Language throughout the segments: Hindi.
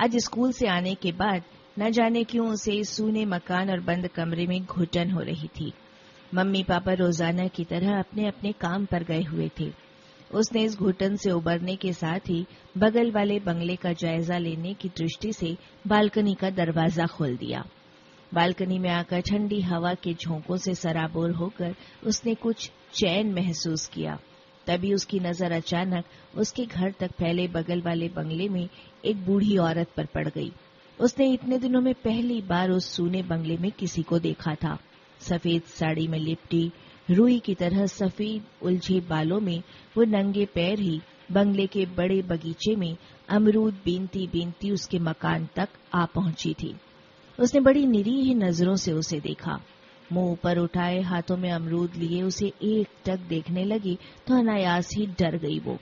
आज स्कूल से आने के बाद न जाने क्यों उसे सूने मकान और बंद कमरे में घुटन हो रही थी। मम्मी पापा रोजाना की तरह अपने अपने काम पर गए हुए थे। उसने इस घुटन से उबरने के साथ ही बगल वाले बंगले का जायजा लेने की दृष्टि से बालकनी का दरवाजा खोल दिया। बालकनी में आकर ठंडी हवा के झोंकों से सराबोर होकर उसने कुछ चैन महसूस किया। तभी उसकी नजर अचानक उसके घर तक फैले बगल वाले बंगले में एक बूढ़ी औरत पर पड़ गई। उसने इतने दिनों में पहली बार उस सूने बंगले में किसी को देखा था। सफेद साड़ी में लिपटी, रुई की तरह सफेद उलझे बालों में वो नंगे पैर ही बंगले के बड़े बगीचे में अमरूद बीनती बीनती उसके मकान तक आ पहुंची थी। उसने बड़ी निरीह नजरों से उसे देखा। मुंह ऊपर उठाए हाथों में अमरूद लिए उसे एकटक देखने लगी तो अनायास ही डर गई। वो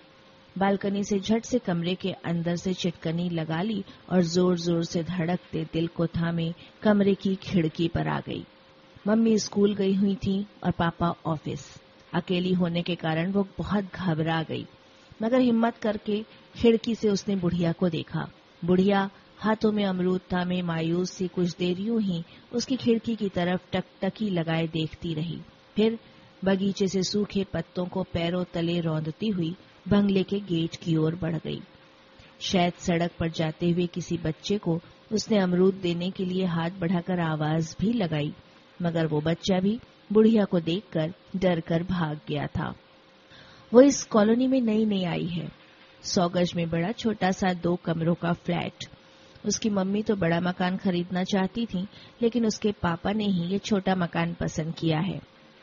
बालकनी से झट से कमरे के अंदर से चिटकनी लगा ली और जोर जोर से धड़कते दिल को थामे कमरे की खिड़की पर आ गई। मम्मी स्कूल गई हुई थी और पापा ऑफिस। अकेली होने के कारण वो बहुत घबरा गई, मगर हिम्मत करके खिड़की से उसने बुढ़िया को देखा। बुढ़िया हाथों में अमरूद थामे मायूस सी कुछ देर यूं ही उसकी खिड़की की तरफ टकटकी लगाए देखती रही। फिर बगीचे से सूखे पत्तों को पैरों तले रौंदती हुई बंगले के गेट की ओर बढ़ गई। शायद सड़क पर जाते हुए किसी बच्चे को उसने अमरूद देने के लिए हाथ बढ़ाकर आवाज भी लगाई, मगर वो बच्चा भी बुढ़िया को देखकर डर कर भाग गया था। वो इस कॉलोनी में नई नई आई है। 100 गज में बड़ा छोटा सा 2 कमरों का फ्लैट। उसकी मम्मी तो बड़ा मकान खरीदना चाहती थी, लेकिन उसके पापा ने ही ये छोटा मकान पसंद किया है।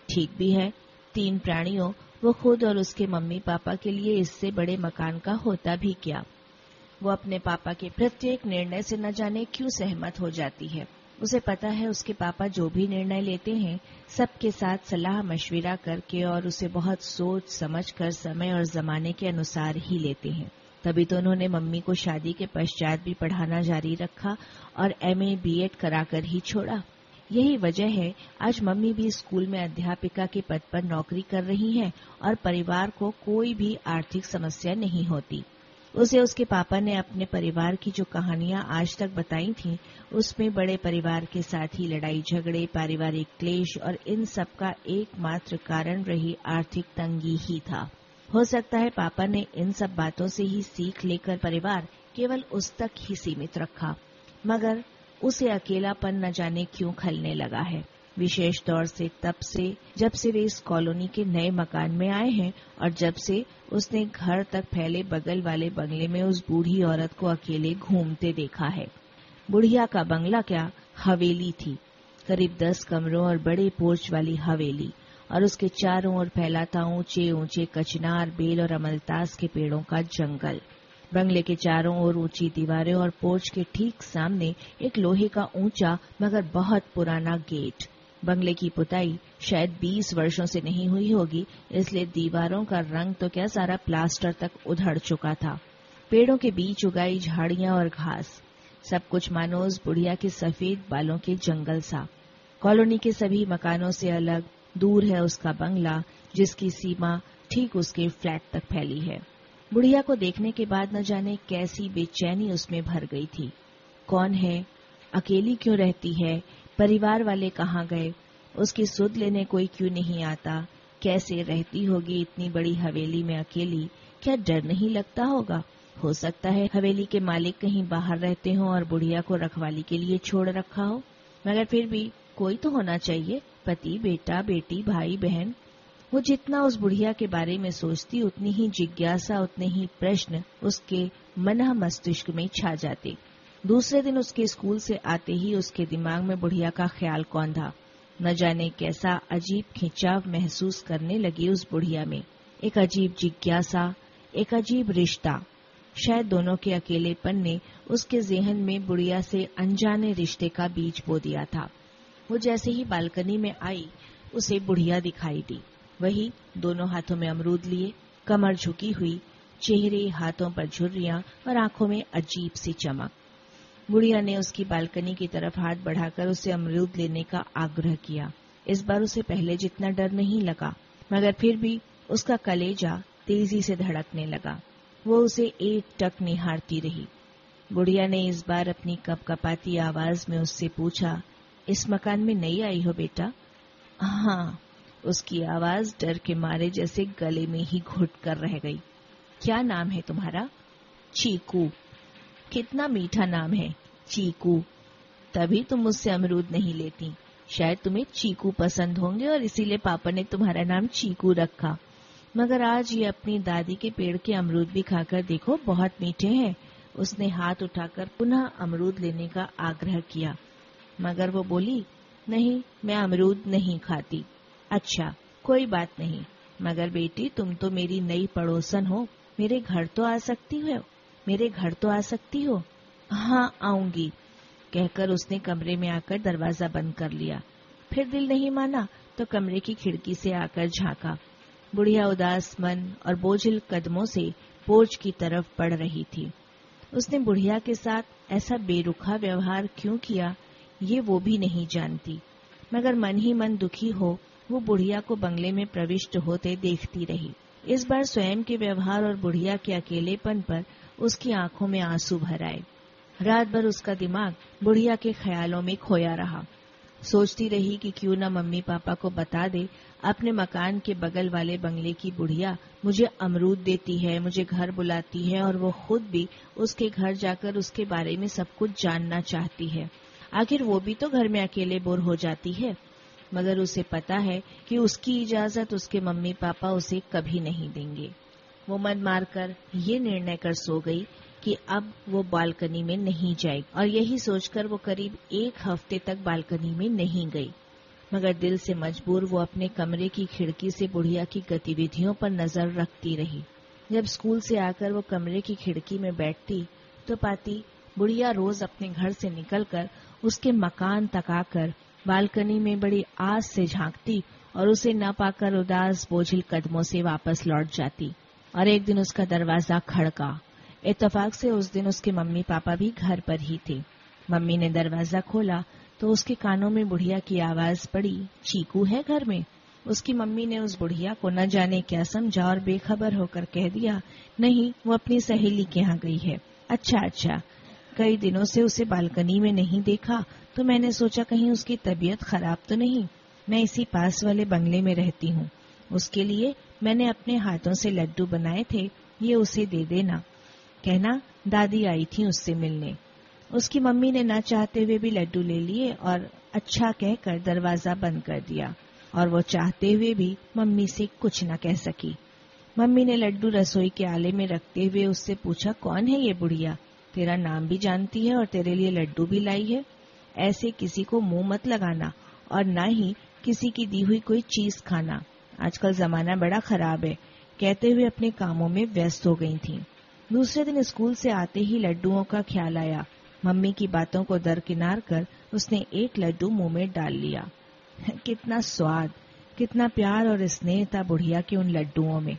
ठीक भी है, 3 प्राणियों, वो खुद और उसके मम्मी पापा के लिए इससे बड़े मकान का होता भी क्या। वो अपने पापा के प्रत्येक निर्णय से न जाने क्यों सहमत हो जाती है। उसे पता है उसके पापा जो भी निर्णय लेते हैं सबके साथ सलाह मशविरा करके और उसे बहुत सोच समझ कर समय और जमाने के अनुसार ही लेते हैं। तभी तो उन्होंने मम्मी को शादी के पश्चात भी पढ़ाना जारी रखा और एमए बीएड कराकर ही छोड़ा। यही वजह है आज मम्मी भी स्कूल में अध्यापिका के पद पर नौकरी कर रही हैं और परिवार को कोई भी आर्थिक समस्या नहीं होती। उसे उसके पापा ने अपने परिवार की जो कहानियां आज तक बताई थीं, उसमें बड़े परिवार के साथ ही लड़ाई झगड़े, पारिवारिक क्लेश और इन सब का एकमात्र कारण रही आर्थिक तंगी ही था। हो सकता है पापा ने इन सब बातों से ही सीख लेकर परिवार केवल उस तक ही सीमित रखा, मगर उसे अकेलापन न जाने क्यों खलने लगा है। विशेष तौर से तब से जब से वे इस कॉलोनी के नए मकान में आए हैं और जब से उसने घर तक फैले बगल वाले बंगले में उस बूढ़ी औरत को अकेले घूमते देखा है। बुढ़िया का बंगला क्या, हवेली थी, करीब 10 कमरों और बड़े पोर्च वाली हवेली, और उसके चारों ओर फैला था ऊंचे ऊंचे कचनार, बेल और अमलतास के पेड़ों का जंगल। बंगले के चारों ओर ऊंची दीवारें और पोर्च के ठीक सामने एक लोहे का ऊंचा मगर बहुत पुराना गेट। बंगले की पुताई शायद 20 वर्षों से नहीं हुई होगी, इसलिए दीवारों का रंग तो क्या सारा प्लास्टर तक उधड़ चुका था। पेड़ों के बीच उगाई झाड़ियां और घास, सब कुछ मानो उस बुढ़िया के सफेद बालों के जंगल सा। कॉलोनी के सभी मकानों से अलग दूर है उसका बंगला, जिसकी सीमा ठीक उसके फ्लैट तक फैली है। बुढ़िया को देखने के बाद न जाने कैसी बेचैनी उसमें भर गई थी। कौन है, अकेली क्यों रहती है, परिवार वाले कहाँ गए, उसकी सुध लेने कोई क्यों नहीं आता, कैसे रहती होगी इतनी बड़ी हवेली में अकेली, क्या डर नहीं लगता होगा। हो सकता है हवेली के मालिक कहीं बाहर रहते हों और बुढ़िया को रखवाली के लिए छोड़ रखा हो, मगर फिर भी कोई तो होना चाहिए, पति, बेटा, बेटी, भाई, बहन। वो जितना उस बुढ़िया के बारे में सोचती उतनी ही जिज्ञासा, उतने ही प्रश्न उसके मन मस्तिष्क में छा जाते। दूसरे दिन उसके स्कूल से आते ही उसके दिमाग में बुढ़िया का ख्याल कौन था। न जाने कैसा अजीब खिंचाव महसूस करने लगी उस बुढ़िया में, एक अजीब जिज्ञासा, एक अजीब रिश्ता। शायद दोनों के अकेलेपन ने उसके ज़हन में बुढ़िया से अनजाने रिश्ते का बीज बो दिया था। वो जैसे ही बालकनी में आई उसे बुढ़िया दिखाई दी, वही दोनों हाथों में अमरूद लिए, कमर झुकी हुई, चेहरे हाथों पर झुर्रियां और आंखों में अजीब सी चमक। बुढ़िया ने उसकी बालकनी की तरफ हाथ बढ़ाकर उसे अमरूद लेने का आग्रह किया। इस बार उसे पहले जितना डर नहीं लगा, मगर फिर भी उसका कलेजा तेजी से धड़कने लगा। वो उसे एकटक निहारती रही। बुढ़िया ने इस बार अपनी कपकपाती आवाज में उससे पूछा, इस मकान में नई आई हो बेटा? हाँ। उसकी आवाज डर के मारे जैसे गले में ही घुट कर रह गई। क्या नाम है तुम्हारा? चीकू। कितना मीठा नाम है, चीकू। तभी तुम मुझसे अमरूद नहीं लेती। शायद तुम्हें चीकू पसंद होंगे और इसीलिए पापा ने तुम्हारा नाम चीकू रखा। मगर आज ये अपनी दादी के पेड़ के अमरूद भी खाकर देखो, बहुत मीठे हैं। उसने हाथ उठाकर पुनः अमरूद लेने का आग्रह किया, मगर वो बोली, नहीं, मैं अमरूद नहीं खाती। अच्छा, कोई बात नहीं, मगर बेटी तुम तो मेरी नई पड़ोसन हो, मेरे घर तो आ सकती हो, मेरे घर तो आ सकती हो। हाँ, आऊंगी, कहकर उसने कमरे में आकर दरवाजा बंद कर लिया। फिर दिल नहीं माना तो कमरे की खिड़की से आकर झांका। बुढ़िया उदास मन और बोझिल कदमों से पोर्च की तरफ बढ़ रही थी। उसने बुढ़िया के साथ ऐसा बेरुखा व्यवहार क्यों किया, ये वो भी नहीं जानती, मगर मन ही मन दुखी हो वो बुढ़िया को बंगले में प्रविष्ट होते देखती रही। इस बार स्वयं के व्यवहार और बुढ़िया के अकेलेपन पर उसकी आंखों में आंसू भर आए। रात भर उसका दिमाग बुढ़िया के ख्यालों में खोया रहा। सोचती रही कि क्यों न मम्मी पापा को बता दे, अपने मकान के बगल वाले बंगले की बुढ़िया मुझे अमरूद देती है, मुझे घर बुलाती है और वो खुद भी उसके घर जाकर उसके बारे में सब कुछ जानना चाहती है। आखिर वो भी तो घर में अकेले बोर हो जाती है। मगर उसे पता है कि उसकी इजाजत उसके मम्मी पापा उसे कभी नहीं देंगे। वो मन मारकर ये निर्णय कर सो गई कि अब वो बालकनी में नहीं जाएगी, और यही सोचकर वो करीब 1 हफ्ते तक बालकनी में नहीं गई। मगर दिल से मजबूर वो अपने कमरे की खिड़की से बुढ़िया की गतिविधियों पर नजर रखती रही। जब स्कूल से आकर वो कमरे की खिड़की में बैठती तो पाती बुढ़िया रोज अपने घर से निकलकर उसके मकान तक आकर बालकनी में बड़ी आस से झांकती और उसे न पाकर उदास बोझिल कदमों से वापस लौट जाती। और एक दिन उसका दरवाजा खड़का। इत्तेफाक से उस दिन उसके मम्मी पापा भी घर पर ही थे। मम्मी ने दरवाजा खोला तो उसके कानों में बुढ़िया की आवाज पड़ी, चीकू है घर में? उसकी मम्मी ने उस बुढ़िया को न जाने क्या समझा और बेखबर होकर कह दिया, नहीं, वो अपनी सहेली के यहाँ गई है। अच्छा, कई दिनों से उसे बालकनी में नहीं देखा तो मैंने सोचा कहीं उसकी तबीयत खराब तो नहीं। मैं इसी पास वाले बंगले में रहती हूँ। उसके लिए मैंने अपने हाथों से लड्डू बनाए थे, ये उसे दे देना। कहना दादी आई थी उससे मिलने। उसकी मम्मी ने न चाहते हुए भी लड्डू ले लिए और अच्छा कहकर दरवाजा बंद कर दिया, और वो चाहते हुए भी मम्मी से कुछ न कह सकी। मम्मी ने लड्डू रसोई के आले में रखते हुए उससे पूछा, कौन है ये बुढ़िया? तेरा नाम भी जानती है और तेरे लिए लड्डू भी लाई है। ऐसे किसी को मुंह मत लगाना और न ही किसी की दी हुई कोई चीज खाना। आजकल जमाना बड़ा खराब है, कहते हुए अपने कामों में व्यस्त हो गई थीं। दूसरे दिन स्कूल से आते ही लड्डुओं का ख्याल आया। मम्मी की बातों को दरकिनार कर उसने एक लड्डू मुंह में डाल लिया। कितना स्वाद, कितना प्यार और स्नेह था बुढ़िया के उन लड्डुओं में।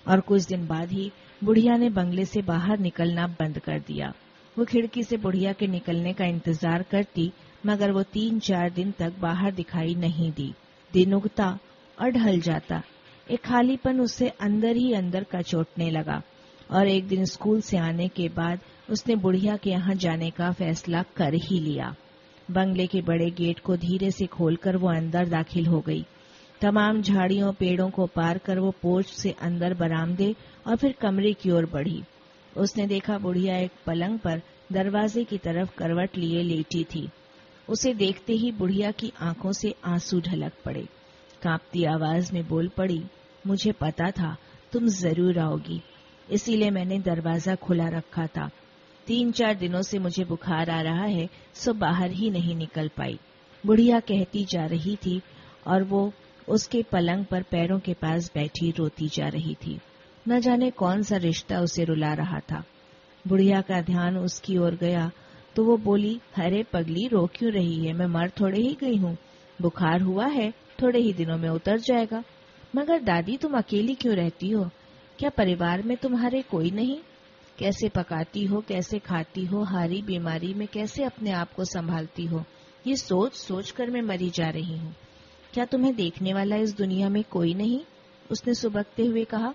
और कुछ दिन बाद ही बुढ़िया ने बंगले से बाहर निकलना बंद कर दिया। वो खिड़की से बुढ़िया के निकलने का इंतजार करती, मगर वो 3-4 दिन तक बाहर दिखाई नहीं दी। दिन उगता और ढल जाता। एक खालीपन उससे अंदर ही अंदर कचोटने लगा, और एक दिन स्कूल से आने के बाद उसने बुढ़िया के यहाँ जाने का फैसला कर ही लिया। बंगले के बड़े गेट को धीरे से खोलकर वो अंदर दाखिल हो गई। तमाम झाड़ियों पेड़ों को पार कर वो पोर्च से अंदर बरामदे और फिर कमरे की ओर बढ़ी। उसने देखा बुढ़िया एक पलंग पर दरवाजे की तरफ करवट लिए लेटी थी। उसे देखते ही बुढ़िया की आंखों से आंसू ढलक पड़े। कांपती आवाज में बोल पड़ी, मुझे पता था तुम जरूर आओगी, इसीलिए मैंने दरवाजा खुला रखा था। 3-4 दिनों से मुझे बुखार आ रहा है, सो बाहर ही नहीं निकल पाई। बुढ़िया कहती जा रही थी और वो उसके पलंग पर पैरों के पास बैठी रोती जा रही थी। न जाने कौन सा रिश्ता उसे रुला रहा था। बुढ़िया का ध्यान उसकी ओर गया तो वो बोली, अरे पगली, रो क्यों रही है? मैं मर थोड़े ही गई हूँ। बुखार हुआ है, थोड़े ही दिनों में उतर जाएगा। मगर दादी, तुम अकेली क्यों रहती हो? क्या परिवार में तुम्हारे कोई नहीं? कैसे पकाती हो, कैसे खाती हो, हारी बीमारी में कैसे अपने आप को संभालती हो? ये सोच सोच कर मैं मरी जा रही हूँ। क्या तुम्हें देखने वाला इस दुनिया में कोई नहीं? उसने सुबकते हुए कहा।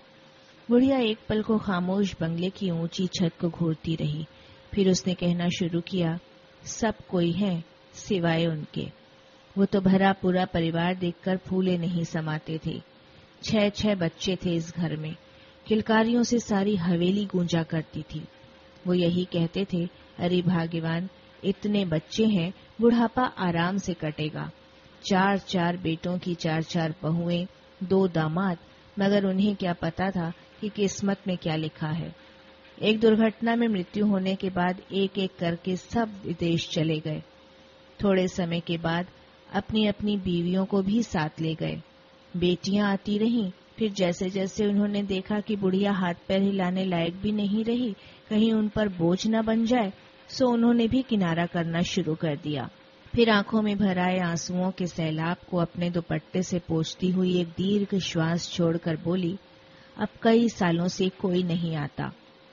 बुढ़िया एक पल को खामोश बंगले की ऊंची छत को घूरती रही। फिर उसने कहना शुरू किया, सब कोई है सिवाय उनके। वो तो भरा पूरा परिवार देखकर फूले नहीं समाते थे। 6 बच्चे थे इस घर में। किलकारियों से सारी हवेली गूंजा करती थी। वो यही कहते थे, अरे भाग्यवान, इतने बच्चे हैं, बुढ़ापा आराम से कटेगा। 4 बेटों की 4 बहुएं, 2 दामाद, मगर उन्हें क्या पता था कि किस्मत में क्या लिखा है। एक दुर्घटना में मृत्यु होने के बाद एक एक करके सब विदेश चले गए। थोड़े समय के बाद अपनी अपनी बीवियों को भी साथ ले गए। बेटियां आती रहीं, फिर जैसे जैसे उन्होंने देखा कि बुढ़िया हाथ पैर हिलाने लायक भी नहीं रही, कहीं उन पर बोझ न बन जाए, सो उन्होंने भी किनारा करना शुरू कर दिया। फिर आंखों में भर आए आंसुओं के सैलाब को अपने दुपट्टे से पोंछती हुई एक दीर्घ श्वास छोड़कर बोली, अब कई सालों से कोई नहीं आता।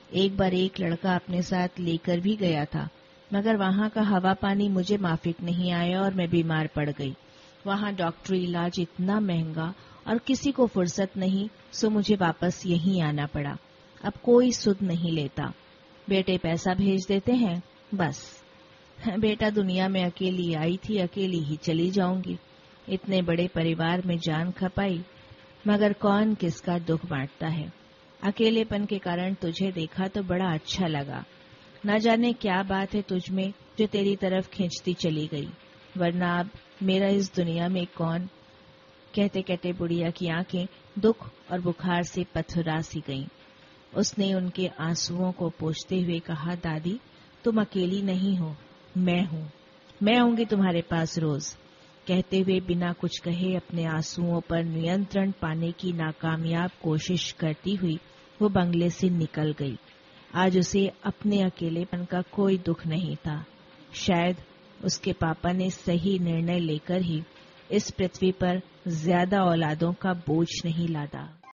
एक बार एक लड़का अपने साथ लेकर भी गया था, मगर वहां का हवा पानी मुझे माफिक नहीं आया और मैं बीमार पड़ गई। वहां डॉक्टरी इलाज इतना महंगा और किसी को फुर्सत नहीं, सो मुझे वापस यहीं आना पड़ा। अब कोई सुध नहीं लेता। बेटे पैसा भेज देते हैं, बस। बेटा दुनिया में अकेली आई थी, अकेली ही चली जाऊंगी। इतने बड़े परिवार में जान खपाई, मगर कौन किसका दुख बांटता है। अकेलेपन के कारण तुझे देखा तो बड़ा अच्छा लगा। न जाने क्या बात है तुझ में जो तेरी तरफ खींचती चली गई, वरना अब मेरा इस दुनिया में कौन। कहते कहते बुढ़िया की आंखें दुख और बुखार से पथरा सी गईं। उसने उनके आंसुओं को पोंछते हुए कहा, दादी तुम अकेली नहीं हो, मैं हूँ। मैं आऊंगी तुम्हारे पास रोज। कहते हुए बिना कुछ कहे अपने आंसुओं पर नियंत्रण पाने की नाकामयाब कोशिश करती हुई वो बंगले से निकल गई। आज उसे अपने अकेलेपन का कोई दुख नहीं था। शायद उसके पापा ने सही निर्णय लेकर ही इस पृथ्वी पर ज्यादा औलादों का बोझ नहीं लादा।